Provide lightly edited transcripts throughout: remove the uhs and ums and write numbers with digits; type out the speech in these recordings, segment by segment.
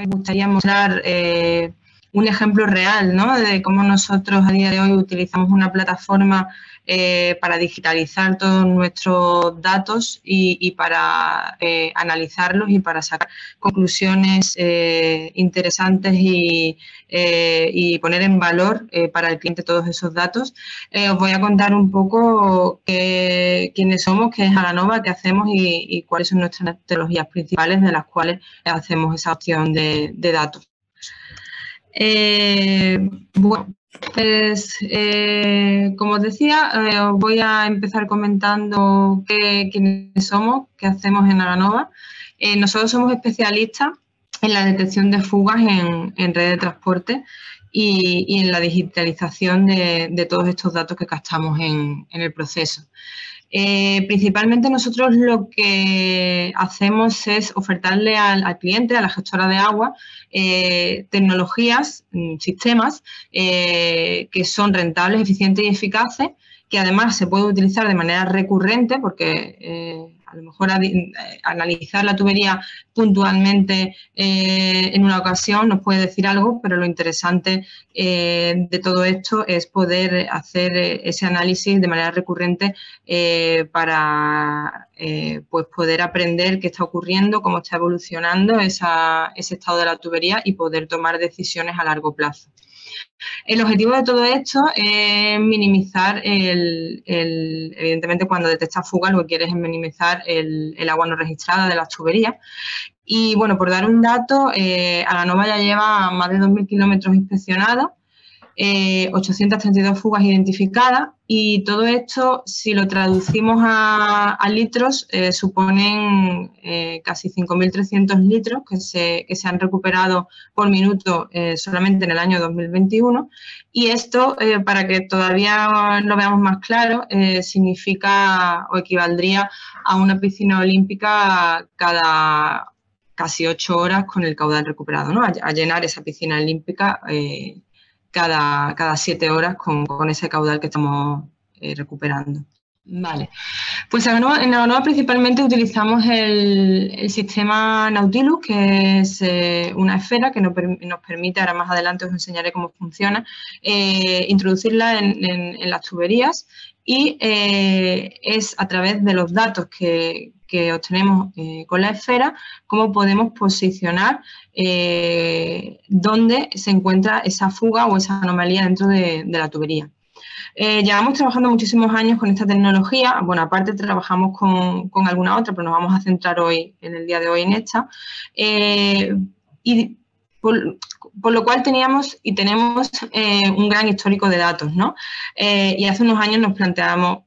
gustaría mostrar un ejemplo real, ¿no?, de cómo nosotros a día de hoy utilizamos una plataforma para digitalizar todos nuestros datos y para analizarlos y para sacar conclusiones interesantes y poner en valor para el cliente todos esos datos. Os voy a contar un poco quiénes somos, qué es Aganova, qué hacemos y cuáles son nuestras tecnologías principales de las cuales hacemos esa opción de datos. Bueno, pues como os decía, os voy a empezar comentando quiénes somos, qué hacemos en Aganova. Nosotros somos especialistas en la detección de fugas en red de transporte y en la digitalización de todos estos datos que captamos en el proceso. Principalmente nosotros lo que hacemos es ofertarle al cliente, a la gestora de agua, tecnologías, sistemas que son rentables, eficientes y eficaces, que además se puede utilizar de manera recurrente porque a lo mejor analizar la tubería puntualmente en una ocasión nos puede decir algo, pero lo interesante de todo esto es poder hacer ese análisis de manera recurrente para pues poder aprender qué está ocurriendo, cómo está evolucionando ese estado de la tubería y poder tomar decisiones a largo plazo. El objetivo de todo esto es minimizar evidentemente cuando detectas fuga lo que quieres es minimizar el agua no registrada de las tuberías. Y bueno, por dar un dato, Aganova ya lleva más de 2.000 kilómetros inspeccionados, 832 fugas identificadas y todo esto, si lo traducimos a litros, suponen casi 5.300 litros que se han recuperado por minuto solamente en el año 2021 y esto, para que todavía lo veamos más claro, significa o equivaldría a una piscina olímpica cada casi 8 horas con el caudal recuperado, ¿no? A llenar esa piscina olímpica cada 7 horas con ese caudal que estamos recuperando. Vale, pues en Aganova principalmente utilizamos el sistema Nautilus, que es una esfera que nos permite, ahora más adelante os enseñaré cómo funciona, introducirla en las tuberías y es a través de los datos que obtenemos con la esfera cómo podemos posicionar dónde se encuentra esa fuga o esa anomalía dentro de la tubería. Llevamos trabajando muchísimos años con esta tecnología, bueno, aparte trabajamos con alguna otra, pero nos vamos a centrar hoy, en el día de hoy, en esta. Y por lo cual teníamos y tenemos un gran histórico de datos, ¿no? Y hace unos años nos planteamos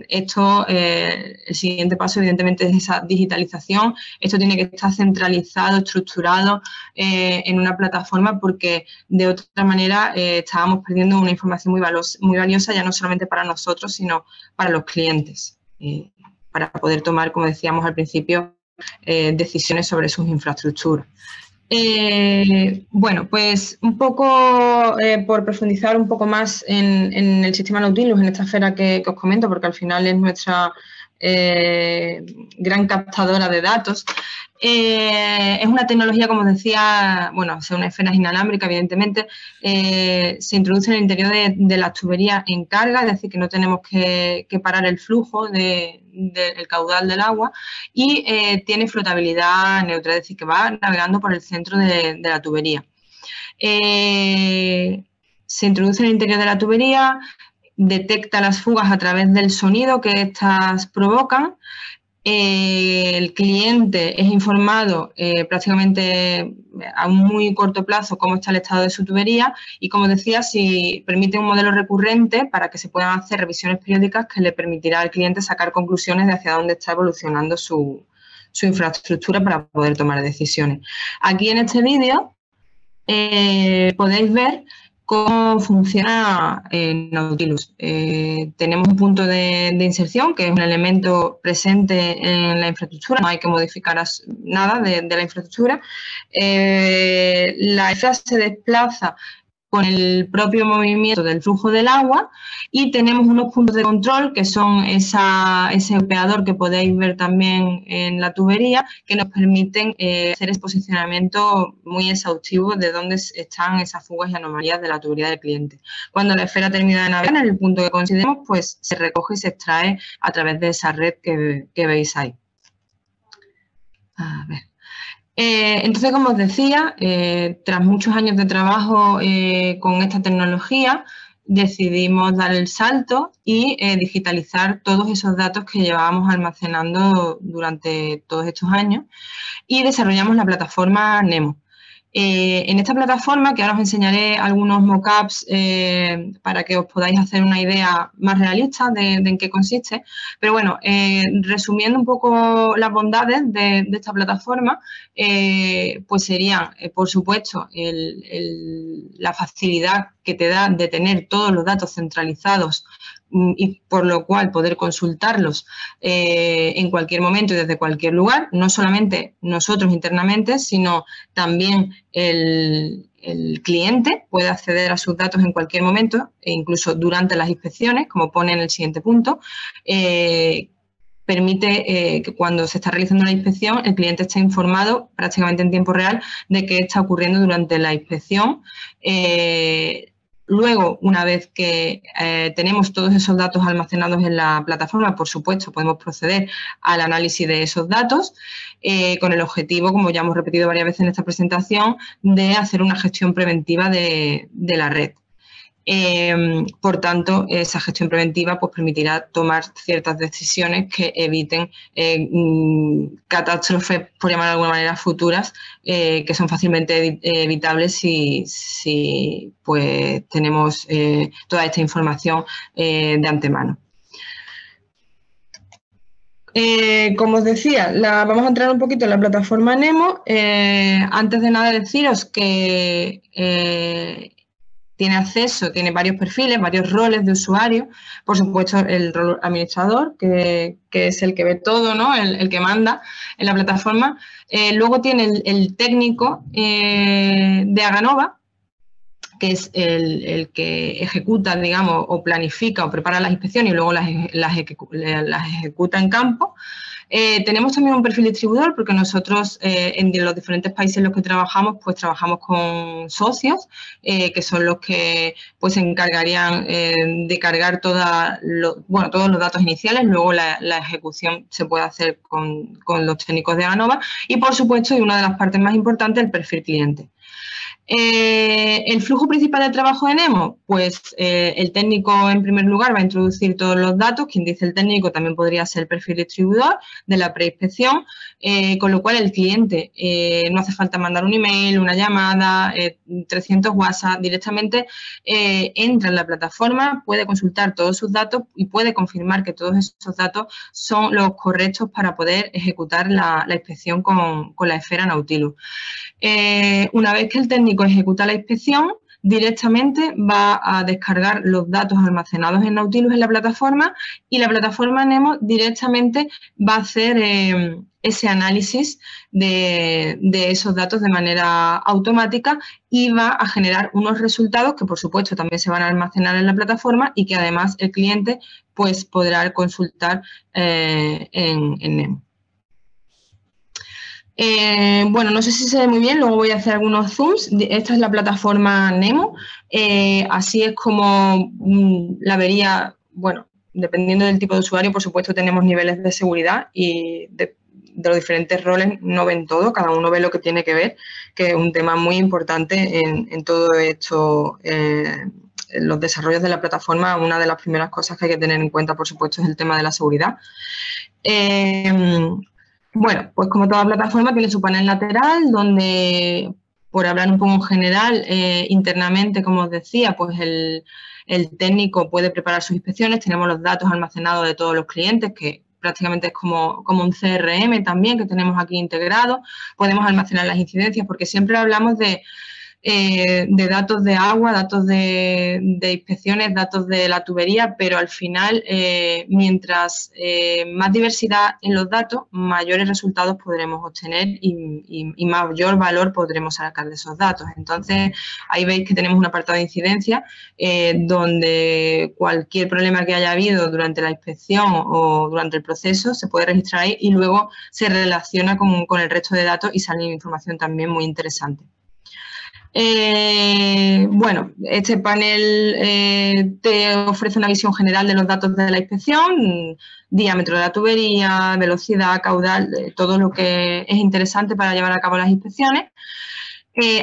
esto, el siguiente paso evidentemente es esa digitalización, esto tiene que estar centralizado, estructurado en una plataforma porque de otra manera estábamos perdiendo una información muy valiosa ya no solamente para nosotros sino para los clientes, para poder tomar, como decíamos al principio, decisiones sobre sus infraestructuras. Bueno, pues un poco por profundizar un poco más en el sistema Nautilus, en esta esfera que os comento, porque al final es nuestra gran captadora de datos. Es una tecnología, como os decía, bueno, es una esfera inalámbrica, evidentemente, se introduce en el interior de las tuberías en carga, es decir, que no tenemos que parar el flujo del caudal del agua y tiene flotabilidad neutra, es decir, que va navegando por el centro de la tubería. Se introduce en el interior de la tubería, detecta las fugas a través del sonido que éstas provocan. El cliente es informado prácticamente a un muy corto plazo cómo está el estado de su tubería y, como decía, si permite un modelo recurrente para que se puedan hacer revisiones periódicas que le permitirá al cliente sacar conclusiones de hacia dónde está evolucionando su infraestructura para poder tomar decisiones. Aquí en este vídeo podéis ver cómo funciona Nautilus. Tenemos un punto de inserción, que es un elemento presente en la infraestructura, no hay que modificar nada de la infraestructura. La esfera se desplaza con el propio movimiento del flujo del agua, y tenemos unos puntos de control que son ese operador que podéis ver también en la tubería, que nos permiten hacer ese posicionamiento muy exhaustivo de dónde están esas fugas y anomalías de la tubería del cliente. Cuando la esfera termina de navegar en el punto que consideremos, pues se recoge y se extrae a través de esa red que veis ahí. A ver. Entonces, como os decía, tras muchos años de trabajo con esta tecnología, decidimos dar el salto y digitalizar todos esos datos que llevábamos almacenando durante todos estos años, y desarrollamos la plataforma Nemo. En esta plataforma, que ahora os enseñaré algunos mockups para que os podáis hacer una idea más realista de en qué consiste, pero bueno, resumiendo un poco las bondades de esta plataforma, pues serían, por supuesto, la facilidad que te da de tener todos los datos centralizados y por lo cual poder consultarlos en cualquier momento y desde cualquier lugar, no solamente nosotros internamente, sino también el cliente puede acceder a sus datos en cualquier momento e incluso durante las inspecciones, como pone en el siguiente punto. Permite que cuando se está realizando la inspección el cliente esté informado prácticamente en tiempo real de qué está ocurriendo durante la inspección. Luego, una vez que tenemos todos esos datos almacenados en la plataforma, por supuesto, podemos proceder al análisis de esos datos con el objetivo, como ya hemos repetido varias veces en esta presentación, de hacer una gestión preventiva de la red. Por tanto, esa gestión preventiva pues, permitirá tomar ciertas decisiones que eviten catástrofes, por llamar de alguna manera, futuras, que son fácilmente evitables si pues, tenemos toda esta información de antemano. Como os decía, vamos a entrar un poquito en la plataforma Nemo. Antes de nada deciros que tiene varios perfiles, varios roles de usuario. Por supuesto, el rol administrador, que es el que ve todo, ¿no? El que manda en la plataforma. Luego tiene el técnico de Aganova, que es el que ejecuta, digamos, o planifica o prepara las inspecciones y luego las ejecuta en campo. Tenemos también un perfil distribuidor porque nosotros en los diferentes países en los que trabajamos, pues trabajamos con socios que son los que pues se encargarían de cargar todos los datos iniciales. Luego la ejecución se puede hacer con los técnicos de Aganova y, por supuesto, y una de las partes más importantes, el perfil cliente. El flujo principal de trabajo de Nemo, pues el técnico en primer lugar va a introducir todos los datos. Quien dice el técnico también podría ser el perfil distribuidor de la preinspección, con lo cual el cliente no hace falta mandar un email, una llamada, 300 WhatsApp, directamente entra en la plataforma, puede consultar todos sus datos y puede confirmar que todos esos datos son los correctos para poder ejecutar la inspección con la esfera Nautilus. Una vez que el técnico ejecuta la inspección, directamente va a descargar los datos almacenados en Nautilus en la plataforma y la plataforma Nemo directamente va a hacer ese análisis de esos datos de manera automática y va a generar unos resultados que, por supuesto, también se van a almacenar en la plataforma y que además el cliente pues, podrá consultar en Nemo. Bueno, no sé si se ve muy bien, luego voy a hacer algunos zooms. Esta es la plataforma Nemo. Así es como la vería, bueno, dependiendo del tipo de usuario, por supuesto, tenemos niveles de seguridad y de los diferentes roles no ven todo, cada uno ve lo que tiene que ver, que es un tema muy importante en todo esto. En los desarrollos de la plataforma, una de las primeras cosas que hay que tener en cuenta, por supuesto, es el tema de la seguridad. Bueno, pues como toda plataforma tiene su panel lateral donde, por hablar un poco en general, internamente, como os decía, pues el técnico puede preparar sus inspecciones. Tenemos los datos almacenados de todos los clientes, que prácticamente es como un CRM también que tenemos aquí integrado. Podemos almacenar las incidencias porque siempre hablamos de de datos de agua, datos de inspecciones, datos de la tubería, pero al final, mientras más diversidad en los datos, mayores resultados podremos obtener y mayor valor podremos sacar de esos datos. Entonces, ahí veis que tenemos un apartado de incidencia donde cualquier problema que haya habido durante la inspección o durante el proceso se puede registrar ahí y luego se relaciona con el resto de datos y sale información también muy interesante. Bueno, este panel te ofrece una visión general de los datos de la inspección, diámetro de la tubería, velocidad, caudal, todo lo que es interesante para llevar a cabo las inspecciones.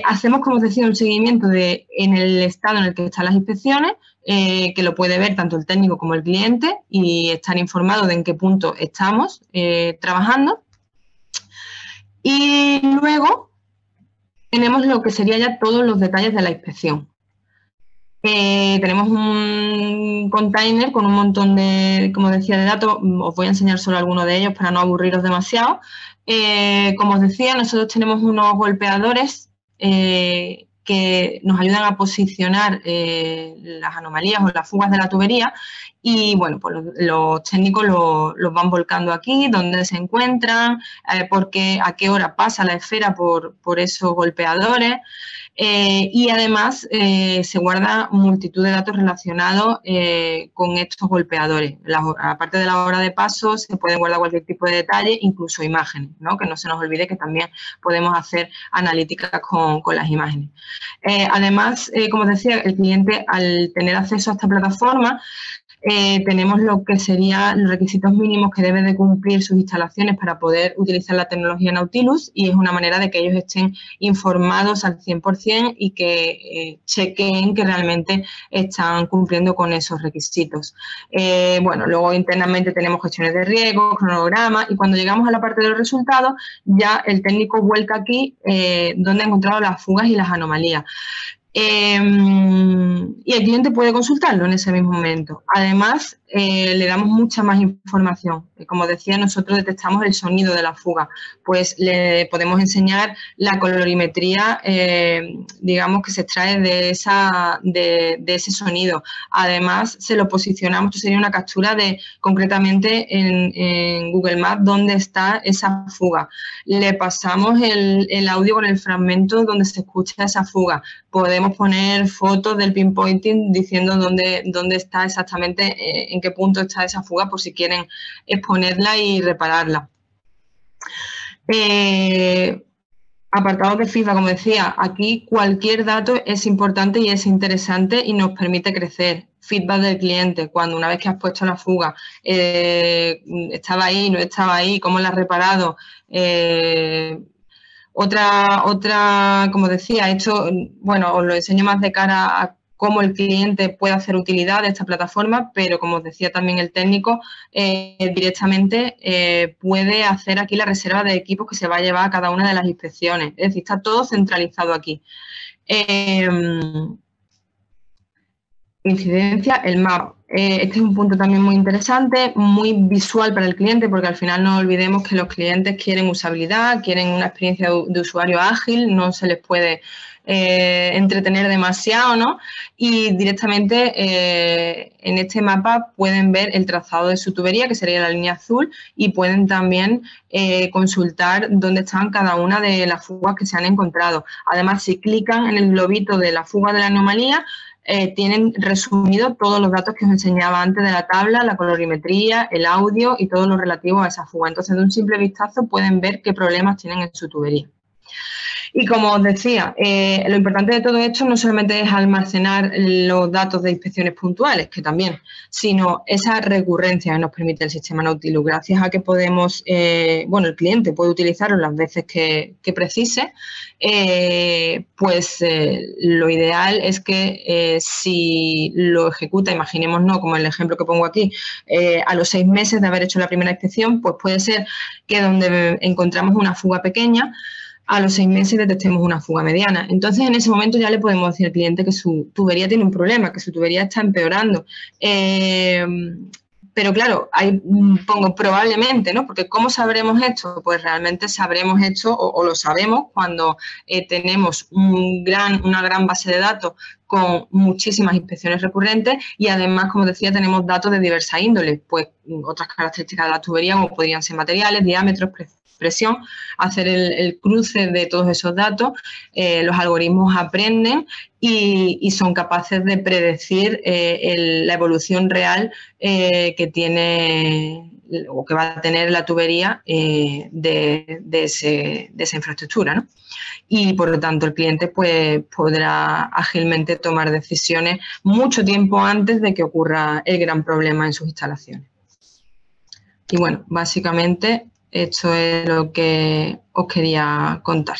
Hacemos, como os decía, un seguimiento en el estado en el que están las inspecciones, que lo puede ver tanto el técnico como el cliente y estar informado de en qué punto estamos trabajando. Y luego tenemos lo que sería ya todos los detalles de la inspección. Tenemos un container con un montón de, como decía, de datos. Os voy a enseñar solo algunos de ellos para no aburriros demasiado. Como os decía, nosotros tenemos unos golpeadores que nos ayudan a posicionar las anomalías o las fugas de la tubería y, bueno, pues los técnicos los van volcando aquí, dónde se encuentran, a qué hora pasa la esfera por esos golpeadores. Y además se guarda multitud de datos relacionados con estos golpeadores. Aparte de la hora de paso, se pueden guardar cualquier tipo de detalle, incluso imágenes, ¿no? Que no se nos olvide que también podemos hacer analíticas con las imágenes. Además, como os decía, el cliente, al tener acceso a esta plataforma, tenemos lo que serían los requisitos mínimos que deben de cumplir sus instalaciones para poder utilizar la tecnología Nautilus y es una manera de que ellos estén informados al 100% y que chequeen que realmente están cumpliendo con esos requisitos. Bueno, luego internamente tenemos gestiones de riesgo, cronogramas y cuando llegamos a la parte de los resultados ya el técnico vuelca aquí donde ha encontrado las fugas y las anomalías. Y el cliente puede consultarlo en ese mismo momento. Además, le damos mucha más información. Como decía, nosotros detectamos el sonido de la fuga. Pues le podemos enseñar la colorimetría, digamos, que se extrae de ese sonido. Además, se lo posicionamos, esto sería una captura concretamente en Google Maps, dónde está esa fuga. Le pasamos el audio con el fragmento donde se escucha esa fuga. Podemos poner fotos del pinpointing diciendo dónde está exactamente, en qué punto está esa fuga por si quieren exponerla y repararla. Apartado de feedback, como decía, aquí cualquier dato es importante y es interesante y nos permite crecer. Feedback del cliente, cuando una vez que has puesto la fuga, estaba ahí, no estaba ahí, cómo la has reparado. Otra, como decía, esto, bueno, os lo enseño más de cara a cómo el cliente puede hacer utilidad de esta plataforma, pero como os decía también el técnico, directamente puede hacer aquí la reserva de equipos que se va a llevar a cada una de las inspecciones. Es decir, está todo centralizado aquí. Incidencia, el map. Este es un punto también muy interesante, muy visual para el cliente, porque al final no olvidemos que los clientes quieren usabilidad, quieren una experiencia de usuario ágil, no se les puede entretener demasiado, ¿no? Y directamente en este mapa pueden ver el trazado de su tubería, que sería la línea azul, y pueden también consultar dónde están cada una de las fugas que se han encontrado. Además, si clican en el globito de la fuga de la anomalía, tienen resumido todos los datos que os enseñaba antes de la tabla, la colorimetría, el audio y todo lo relativo a esa fuga. Entonces, de un simple vistazo pueden ver qué problemas tienen en su tubería. Y como os decía, lo importante de todo esto no solamente es almacenar los datos de inspecciones puntuales, que también, sino esa recurrencia que nos permite el sistema Nautilus, gracias a que podemos, bueno, el cliente puede utilizarlo las veces que precise, pues lo ideal es que si lo ejecuta, imaginémonos, como el ejemplo que pongo aquí, a los 6 meses de haber hecho la primera inspección, pues puede ser que donde encontramos una fuga pequeña, a los 6 meses detectemos una fuga mediana. Entonces, en ese momento ya le podemos decir al cliente que su tubería tiene un problema, que su tubería está empeorando. Pero claro, pongo probablemente, ¿no? Porque ¿cómo sabremos esto? Pues realmente sabremos esto o lo sabemos cuando tenemos una gran base de datos con muchísimas inspecciones recurrentes y además, como decía, tenemos datos de diversas índoles, pues otras características de la tubería como podrían ser materiales, diámetros, presión, hacer el cruce de todos esos datos, los algoritmos aprenden y son capaces de predecir la evolución real que tiene o que va a tener la tubería de esa infraestructura, ¿no? Y por lo tanto el cliente pues, podrá ágilmente tomar decisiones mucho tiempo antes de que ocurra el gran problema en sus instalaciones. Y bueno, básicamente esto es lo que os quería contar.